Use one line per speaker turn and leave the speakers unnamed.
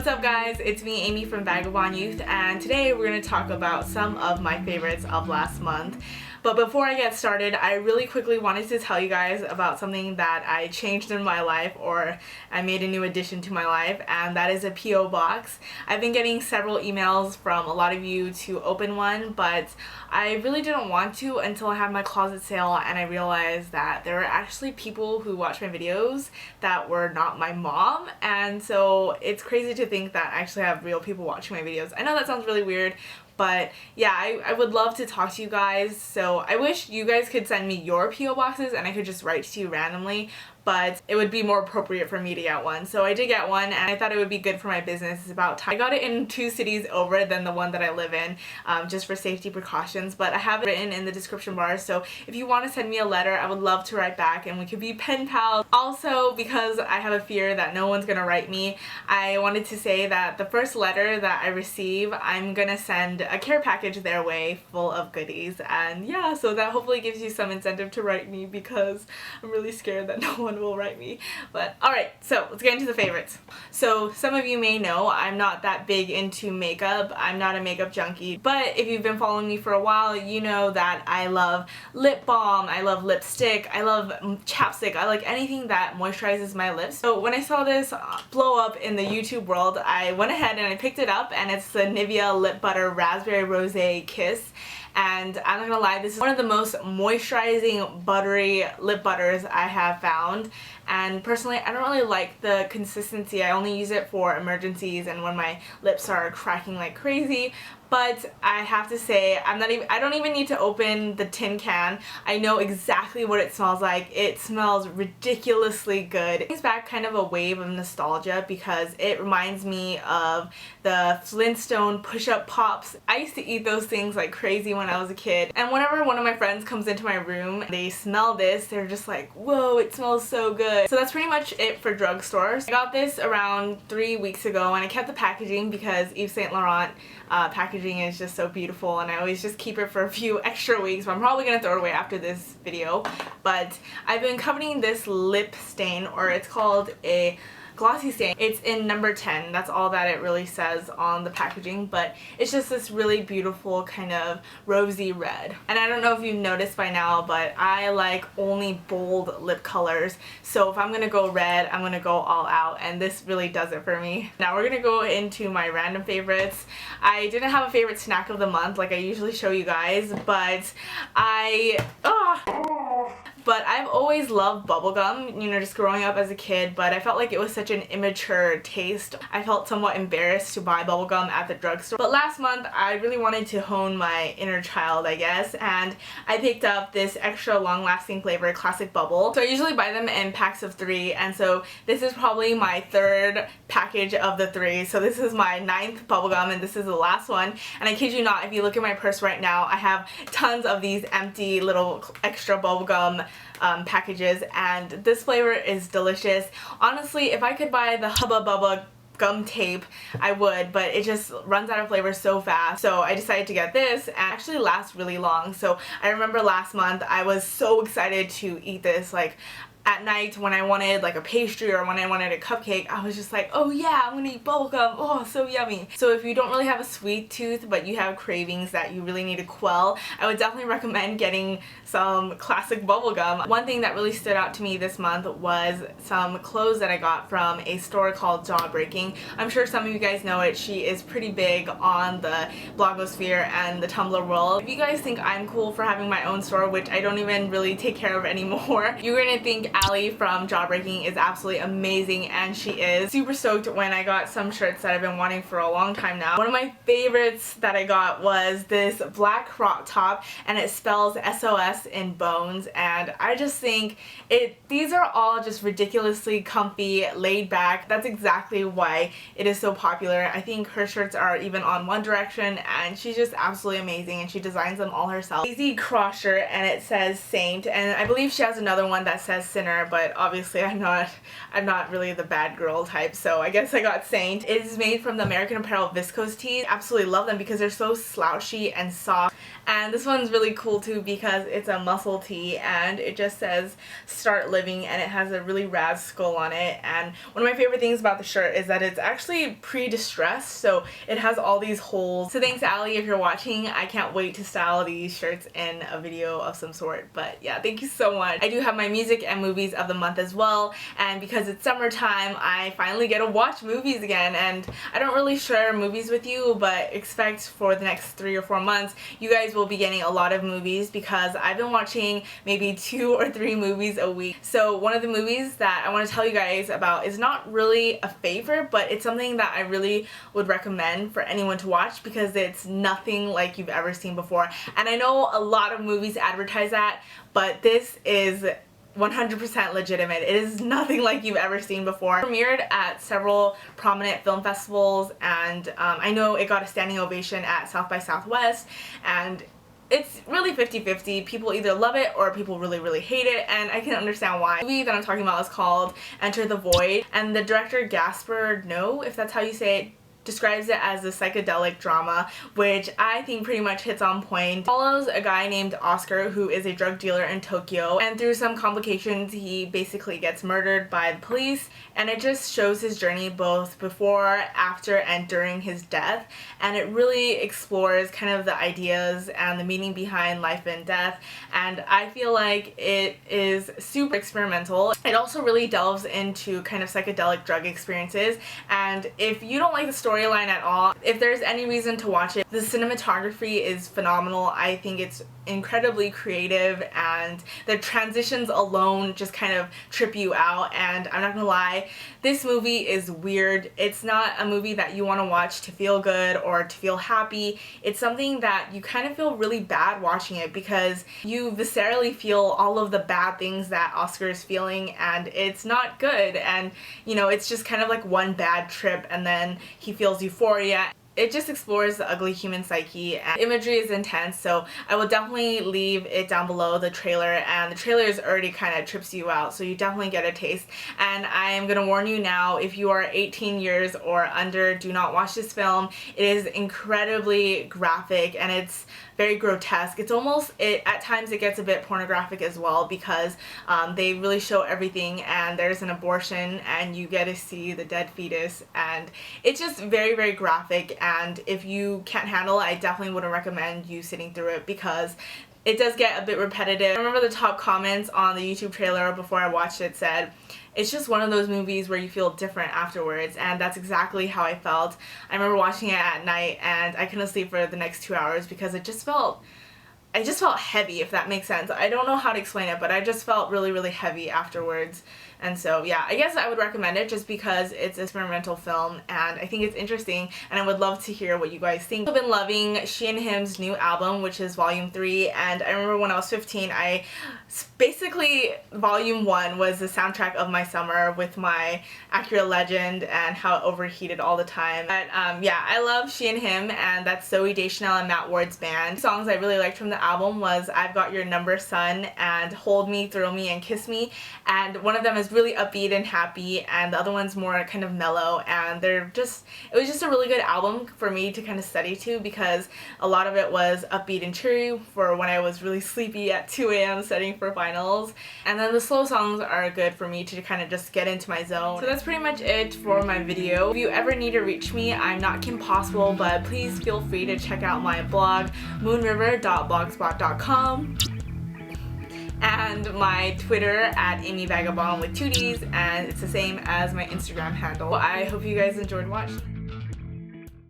What's up guys, it's me Amy from Vagabond Youth, and today we're going to talk about some of my favorites of last month. But before I get started, I really quickly wanted to tell you guys about something that I changed in my life, or I made a new addition to my life, and that is a P.O. box. I've been getting several emails from a lot of you to open one, but I really didn't want to until I had my closet sale and I realized that there were actually people who watch my videos that were not my mom, and so it's crazy to think that I actually have real people watching my videos. I know that sounds really weird, but yeah, I would love to talk to you guys, so I wish you guys could send me your P.O. boxes and I could just write to you randomly, but it would be more appropriate for me to get one. So I did get one and I thought it would be good for my business. It's about time. I got it in 2 cities over than the one that I live in, just for safety precautions, but I have it written in the description bar, so if you want to send me a letter, I would love to write back and we could be pen pals. Also, because I have a fear that no one's gonna write me, I wanted to say that the first letter that I receive, I'm gonna send a care package their way full of goodies, and yeah, so that hopefully gives you some incentive to write me because I'm really scared that no one will write me. But alright, so let's get into the favorites. So some of you may know I'm not that big into makeup. I'm not a makeup junkie, but if you've been following me for a while, you know that I love lip balm, I love lipstick, I love chapstick, I like anything that moisturizes my lips. So when I saw this blow up in the YouTube world, I went ahead and I picked it up, and it's the Nivea Lip Butter Raspberry Rosé Kiss. And I'm not gonna lie, this is one of the most moisturizing buttery lip butters I have found, and personally I don't really like the consistency. I only use it for emergencies and when my lips are cracking like crazy. But I have to say, I don't even need to open the tin can. I know exactly what it smells like. It smells ridiculously good. It brings back kind of a wave of nostalgia because it reminds me of the Flintstone push-up pops. I used to eat those things like crazy when I was a kid. And whenever one of my friends comes into my room, they smell this, they're just like, whoa, it smells so good. So that's pretty much it for drugstores. I got this around 3 weeks ago and I kept the packaging because Yves Saint Laurent packaging is just so beautiful, and I always just keep it for a few extra weeks, but I'm probably gonna throw it away after this video. But I've been coveting this lip stain, or it's called a Glossy Stain. It's in number 10. That's all that it really says on the packaging, but it's just this really beautiful kind of rosy red. And I don't know if you've noticed by now, but I like only bold lip colors, so if I'm gonna go red, I'm gonna go all out, and this really does it for me. Now we're gonna go into my random favorites. I didn't have a favorite snack of the month like I usually show you guys, but But I've always loved bubblegum, you know, just growing up as a kid, but I felt like it was such an immature taste. I felt somewhat embarrassed to buy bubblegum at the drugstore. But last month, I really wanted to hone my inner child, I guess, and I picked up this extra long-lasting flavor, Classic Bubble. So I usually buy them in packs of 3, and so this is probably my 3rd package of the 3. So this is my 9th bubblegum, and this is the last one. And I kid you not, if you look at my purse right now, I have tons of these empty little extra bubblegum packages, and this flavor is delicious. Honestly, if I could buy the Hubba Bubba gum tape, I would, but it just runs out of flavor so fast. So I decided to get this, and it actually lasts really long. So I remember last month I was so excited to eat this, like at night when I wanted like a pastry or when I wanted a cupcake. I was just like, oh yeah, I'm gonna eat bubblegum, oh so yummy. So if you don't really have a sweet tooth but you have cravings that you really need to quell, I would definitely recommend getting some Classic bubblegum. One thing that really stood out to me this month was some clothes that I got from a store called Jawbreaking. I'm sure some of you guys know it. She is pretty big on the blogosphere and the Tumblr world. If you guys think I'm cool for having my own store, which I don't even really take care of anymore, you're gonna think Allie from Jawbreaking is absolutely amazing, and she is. Super stoked when I got some shirts that I've been wanting for a long time now. One of my favorites that I got was this black crop top, and it spells SOS in bones, and I just think these are all just ridiculously comfy, laid back. That's exactly why it is so popular. I think her shirts are even on One Direction, and she's just absolutely amazing, and she designs them all herself. Easy cross shirt, and it says Saint, and I believe she has another one that says Sinner, but obviously I'm not really the bad girl type, so I guess I got Saint. It is made from the American Apparel viscose tees. Absolutely love them because they're so slouchy and soft. And this one's really cool too because it's a muscle tee and it just says start living, and it has a really rad skull on it. And one of my favorite things about the shirt is that it's actually pre-distressed, so it has all these holes. So thanks, Allie, if you're watching. I can't wait to style these shirts in a video of some sort. But yeah, thank you so much. I do have my music and movies of the month as well, and because it's summertime I finally get to watch movies again. And I don't really share movies with you, but expect for the next 3 or 4 months you guys will be getting a lot of movies because I've been watching maybe 2 or 3 movies a week. So one of the movies that I want to tell you guys about is not really a favorite, but it's something that I really would recommend for anyone to watch because it's nothing like you've ever seen before. And I know a lot of movies advertise that, but this is 100% legitimate. It is nothing like you've ever seen before. It premiered at several prominent film festivals, and I know it got a standing ovation at South by Southwest, and it's really 50-50. People either love it or people really hate it, and I can understand why. The movie that I'm talking about is called Enter the Void, and the director Gaspar Noé, if that's how you say it, describes it as a psychedelic drama, which I think pretty much hits on point. It follows a guy named Oscar who is a drug dealer in Tokyo, and through some complications he basically gets murdered by the police, and it just shows his journey both before, after, and during his death. And it really explores kind of the ideas and the meaning behind life and death, and I feel like it is super experimental. It also really delves into kind of psychedelic drug experiences, and if you don't like the storyline at all, if there's any reason to watch it, the cinematography is phenomenal. I think it's incredibly creative, and the transitions alone just kind of trip you out. And I'm not gonna lie, this movie is weird. It's not a movie that you want to watch to feel good or to feel happy. It's something that you kind of feel really bad watching it because you viscerally feel all of the bad things that Oscar is feeling, and it's not good. And you know, it's just kind of like one bad trip and then he feels euphoria. It just explores the ugly human psyche, and imagery is intense, so I will definitely leave it down below, the trailer, and the trailer is already kind of trips you out, so you definitely get a taste. And I am gonna warn you now, if you are 18 years or under, do not watch this film. It is incredibly graphic and it's very grotesque. It's almost, at times it gets a bit pornographic as well because they really show everything, and there's an abortion and you get to see the dead fetus, and it's just very graphic. And if you can't handle it, I definitely wouldn't recommend you sitting through it because it does get a bit repetitive. I remember the top comments on the YouTube trailer before I watched it said, it's just one of those movies where you feel different afterwards, and that's exactly how I felt. I remember watching it at night and I couldn't sleep for the next 2 hours because it just felt heavy, if that makes sense. I don't know how to explain it, but I just felt really heavy afterwards. And so yeah, I guess I would recommend it just because it's an experimental film and I think it's interesting, and I would love to hear what you guys think. I've been loving She and Him's new album, which is Volume 3, and I remember when I was 15, basically Volume 1 was the soundtrack of my summer with my Accurate Legend and how it overheated all the time. But yeah, I love She and Him, and that's Zooey Deschanel and Matt Ward's band. The songs I really liked from the album was I've Got Your Number, Son, and Hold Me, Thrill Me, and Kiss Me, and one of them is really upbeat and happy, and the other one's more kind of mellow, and it was just a really good album for me to kind of study to because a lot of it was upbeat and cheery for when I was really sleepy at 2 a.m. studying for finals, and then the slow songs are good for me to kind of just get into my zone. So that's pretty much it for my video. If you ever need to reach me, I'm not Kim Possible, but please feel free to check out my blog, moonriver.blogspot.com, and my Twitter at Amy Vagabond with 2 Ds, and it's the same as my Instagram handle. I hope you guys enjoyed watching.